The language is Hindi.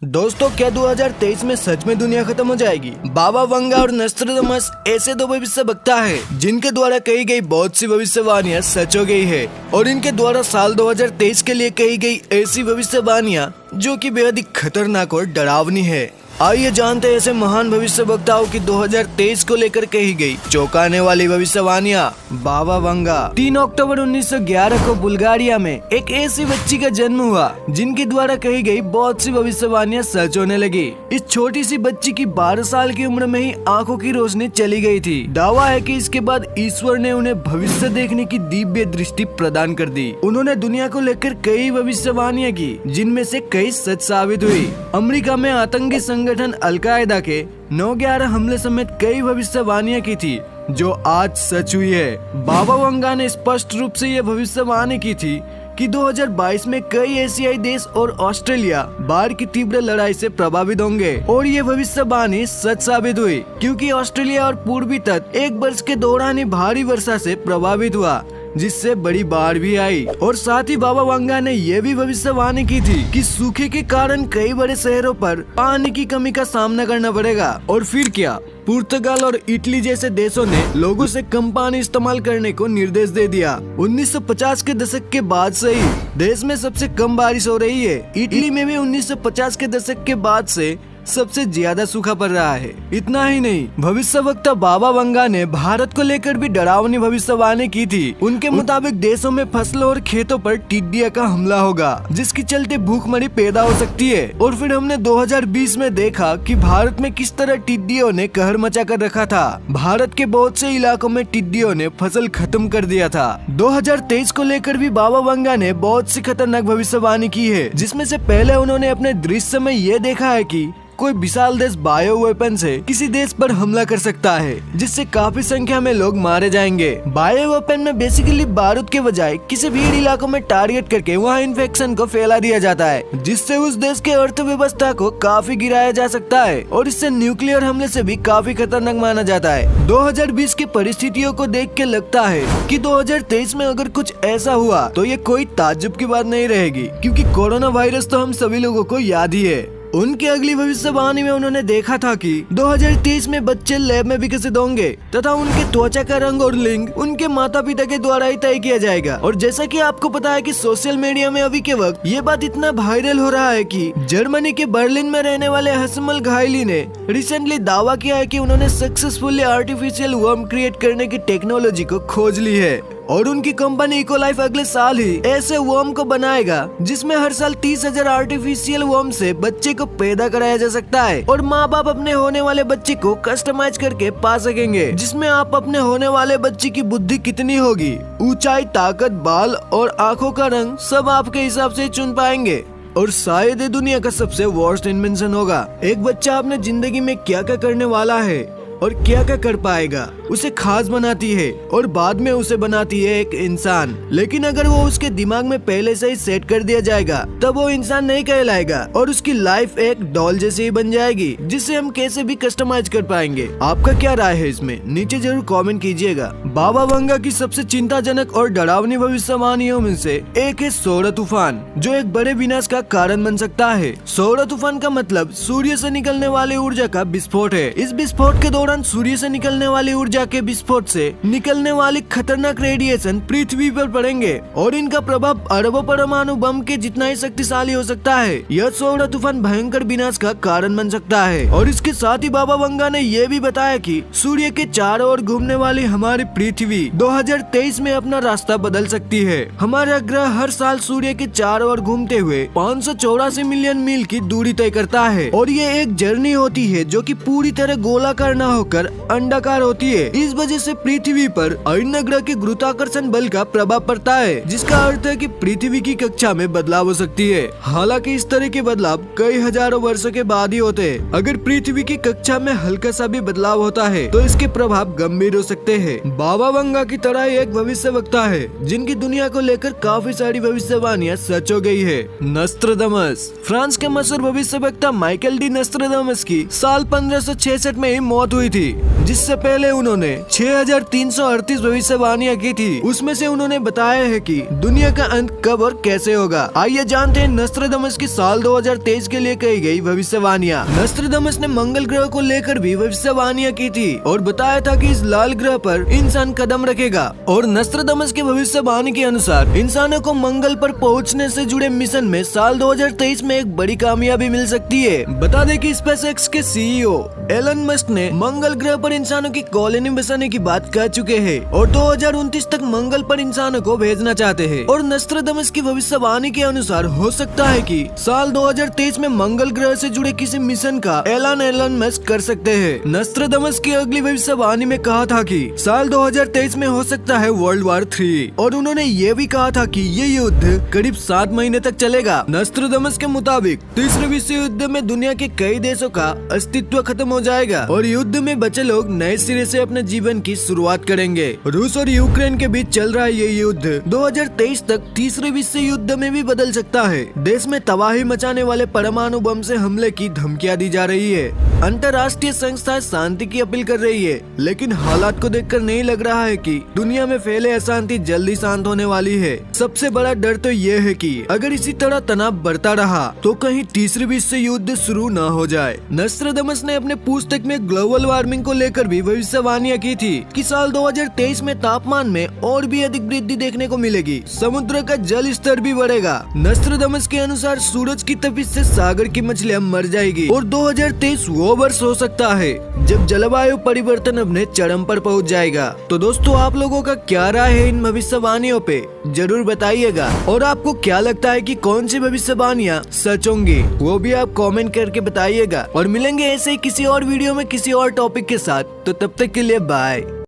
दोस्तों, क्या 2023 में सच में दुनिया खत्म हो जाएगी? बाबा वंगा और नस्ट्राडामस ऐसे दो भविष्यवक्ता हैं जिनके द्वारा कही गई बहुत सी भविष्यवाणियां सच हो गई है और इनके द्वारा साल 2023 के लिए कही गई ऐसी भविष्यवाणियां जो कि बेहद ही खतरनाक और डरावनी है। आइए जानते हैं ऐसे महान भविष्यवक्ताओं की 2023 को लेकर कही गई चौंकाने वाली भविष्यवाणियां। बाबा वंगा। 3 अक्टूबर 1911 को बुल्गारिया में एक ऐसी बच्ची का जन्म हुआ जिनके द्वारा कही गई बहुत सी भविष्यवाणियां सच होने लगी। इस छोटी सी बच्ची की 12 साल की उम्र में ही आंखों की रोशनी चली गई थी। दावा है कि इसके बाद ईश्वर ने उन्हें भविष्य देखने की दिव्य दृष्टि प्रदान कर दी। उन्होंने दुनिया को लेकर कई भविष्यवाणियां की जिनमें से कई सच साबित हुई। अमेरिका में आतंकी संगठन अल-कायदा के 9/11 हमले समेत कई भविष्यवाणियां की थी जो आज सच हुई है। बाबा वंगा ने स्पष्ट रूप से यह भविष्यवाणी की थी कि 2022 में कई एशियाई देश और ऑस्ट्रेलिया बाढ़ की तीव्र लड़ाई से प्रभावित होंगे और ये भविष्यवाणी सच साबित हुई क्योंकि ऑस्ट्रेलिया और पूर्वी तट एक वर्ष के दौरान ही भारी वर्षा से प्रभावित हुआ जिससे बड़ी बाढ़ भी आई। और साथ ही बाबा वंगा ने यह भी भविष्यवाणी की थी कि सूखे के कारण कई बड़े शहरों पर पानी की कमी का सामना करना पड़ेगा। और फिर क्या, पुर्तगाल और इटली जैसे देशों ने लोगों से कम पानी इस्तेमाल करने को निर्देश दे दिया। 1950 के दशक के बाद से ही देश में सबसे कम बारिश हो रही है। इटली में भी 1950 के दशक के बाद से सबसे ज्यादा सूखा पड़ रहा है। इतना ही नहीं, भविष्यवक्ता बाबा वंगा ने भारत को लेकर भी डरावनी भविष्यवाणी की थी। उनके मुताबिक देशों में फसलों और खेतों पर टिड्डियों का हमला होगा जिसके चलते भूखमरी पैदा हो सकती है। और फिर हमने 2020 में देखा कि भारत में किस तरह टिड्डियों ने कहर मचा कर रखा था। भारत के बहुत से इलाकों में टिड्डियों ने फसल खत्म कर दिया था। 2023 को लेकर भी बाबा वंगा ने बहुत सी खतरनाक भविष्यवाणी की है जिसमें से पहले उन्होंने अपने दृश्य में ये देखा है कि कोई विशाल देश बायो वेपन से किसी देश पर हमला कर सकता है जिससे काफी संख्या में लोग मारे जाएंगे। बायो वेपन में बेसिकली बारूद के बजाय किसी भीड़ इलाकों में टारगेट करके वहाँ इन्फेक्शन को फैला दिया जाता है जिससे उस देश के अर्थव्यवस्था को काफी गिराया जा सकता है और इससे न्यूक्लियर हमले से भी काफी खतरनाक माना जाता है। 2020 की परिस्थितियों को देख के लगता है कि 2023 में अगर कुछ ऐसा हुआ तो ये कोई ताज्जुब की बात नहीं रहेगी क्योंकि कोरोना वायरस तो हम सभी लोगों को याद ही है। उनकी अगली भविष्यवाणी में उन्होंने देखा था कि 2023 में बच्चे लैब में विकसित होंगे तथा उनके त्वचा का रंग और लिंग उनके माता पिता के द्वारा ही तय किया जाएगा। और जैसा कि आपको पता है कि सोशल मीडिया में अभी के वक्त ये बात इतना वायरल हो रहा है कि जर्मनी के बर्लिन में रहने वाले हसमल घायली ने रिसेंटली दावा किया है कि उन्होंने सक्सेसफुली आर्टिफिशियल वर्म क्रिएट करने की टेक्नोलॉजी को खोज ली है और उनकी कंपनी इकोलाइफ अगले साल ही ऐसे वर्म को बनाएगा जिसमें हर साल 30,000 आर्टिफिशियल वर्म से बच्चे को पैदा कराया जा सकता है और माँ बाप अपने होने वाले बच्चे को कस्टमाइज करके पा सकेंगे जिसमें आप अपने होने वाले बच्चे की बुद्धि कितनी होगी, ऊंचाई, ताकत, बाल और आँखों का रंग सब आपके हिसाब से चुन पाएंगे। और शायद ये दुनिया का सबसे वर्स्ट इन्वेंशन होगा। एक बच्चा अपने जिंदगी में क्या क्या करने वाला है और क्या क्या कर पाएगा उसे खास बनाती है और बाद में उसे बनाती है एक इंसान। लेकिन अगर वो उसके दिमाग में पहले से ही सेट कर दिया जाएगा तब वो इंसान नहीं कहलाएगा और उसकी लाइफ एक डॉल जैसी ही बन जाएगी जिसे हम कैसे भी कस्टमाइज कर पाएंगे। आपका क्या राय है इसमें? नीचे जरूर कमेंट कीजिएगा। बाबा वंगा की सबसे चिंताजनक और डरावनी भविष्यवाणियों में से एक है सौर तूफान जो एक बड़े विनाश का कारण बन सकता है। सौर तूफान का मतलब सूर्य से निकलने वाली ऊर्जा का विस्फोट है। इस विस्फोट के दौरान सूर्य से निकलने वाली ऊर्जा के विस्फोट से निकलने वाली खतरनाक रेडिएशन पृथ्वी पर पड़ेंगे और इनका प्रभाव अरबों परमाणु बम के जितना ही शक्तिशाली हो सकता है। यह सौर तूफान भयंकर विनाश का कारण बन सकता है। और इसके साथ ही बाबा वंगा ने यह भी बताया कि सूर्य के चारों ओर घूमने वाली हमारी पृथ्वी 2023 में अपना रास्ता बदल सकती है। हमारा ग्रह हर साल सूर्य के चारों ओर घूमते हुए 584 मिलियन मील की दूरी तय करता है और ये एक जर्नी होती है जो कि पूरी तरह गोलाकार न होकर अंडाकार होती है। इस वजह से पृथ्वी पर अन्य ग्रह के गुरुत्वाकर्षण बल का प्रभाव पड़ता है जिसका अर्थ है कि पृथ्वी की कक्षा में बदलाव हो सकती है। हालांकि इस तरह के बदलाव कई हजारों वर्षों के बाद ही होते हैं। अगर पृथ्वी की कक्षा में हल्का सा भी बदलाव होता है तो इसके प्रभाव गंभीर हो सकते हैं। बाबा वंगा की तरह एक भविष्यवक्ता है जिनकी दुनिया को लेकर काफी सारी भविष्यवाणियां सच हो गई है। नस्ट्राडामस। फ्रांस के मशहूर भविष्यवक्ता माइकल डी नस्ट्राडामस की साल 1566 में ही मौत हुई थी। जिससे पहले उन्होंने 6338 भविष्यवाणियां की थी। उसमें से उन्होंने बताया है कि दुनिया का अंत कब और कैसे होगा। आइए जानते हैं नस्ट्राडामस की साल 2023 के लिए कही गई भविष्यवाणियां। नस्ट्राडामस ने मंगल ग्रह को लेकर भी भविष्यवाणियां की थी और बताया था कि इस लाल ग्रह पर इंसान कदम रखेगा। और नस्ट्राडामस की भविष्यवाणी के अनुसार इंसानों को मंगल पर पहुंचने से जुड़े मिशन में साल 2023 में एक बड़ी कामयाबी मिल सकती है। बता दें कि स्पेसएक्स के सीईओ एलन मस्क ने मंगल ग्रह पर इंसानों की कॉलोनी बसाने की बात कह चुके हैं और 2029 तक मंगल पर इंसानों को भेजना चाहते हैं। और नस्ट्राडामस की भविष्यवाणी के अनुसार हो सकता है कि साल 2023 में मंगल ग्रह से जुड़े किसी मिशन का ऐलान एलन मस्क कर सकते हैं। नस्ट्राडामस की अगली भविष्यवाणी में कहा था कि साल 2023 में हो सकता है वर्ल्ड वॉर 3 और उन्होंने ये भी कहा था कि ये युद्ध करीब 7 महीने तक चलेगा। नस्ट्राडामस के मुताबिक तीसरे विश्व युद्ध में दुनिया के कई देशों का अस्तित्व खत्म हो जाएगा और युद्ध में बचे लोग नए सिरे से अपने जीवन की शुरुआत करेंगे। रूस और यूक्रेन के बीच चल रहा ये युद्ध 2023 तक तीसरे विश्व युद्ध में भी बदल सकता है। देश में तबाही मचाने वाले परमाणु बम से हमले की धमकियां दी जा रही है। अंतर्राष्ट्रीय संस्थाएं शांति की अपील कर रही है, लेकिन हालात को देखकर नहीं लग रहा है कि दुनिया में फैले अशांति जल्दी शांत होने वाली है। सबसे बड़ा डर तो ये है कि अगर इसी तरह तनाव बढ़ता रहा तो कहीं तीसरे विश्व युद्ध शुरू न हो जाए। नस्ट्राडामस ने अपने पुस्तक में ग्लोबल वार्मिंग को लेकर भी भविष्यवाणियां की थी कि साल 2023 में तापमान में और भी अधिक वृद्धि देखने को मिलेगी। समुद्र का जल स्तर भी बढ़ेगा। नस्ट्राडामस के अनुसार सूरज की तपिश से सागर की मछलियां मर जाएगी और 2023 वो वर्ष हो सकता है जब जलवायु परिवर्तन अपने चरम पर पहुंच जाएगा। तो दोस्तों, आप लोगों का क्या राय है इन भविष्यवाणियों पे जरूर बताइएगा और आपको क्या लगता है कि कौन सी भविष्यवाणियां सच होंगी वो भी आप कमेंट करके बताइएगा। और मिलेंगे ऐसे ही किसी और वीडियो में किसी और टॉपिक के साथ। तो तब तक के लिए बाय।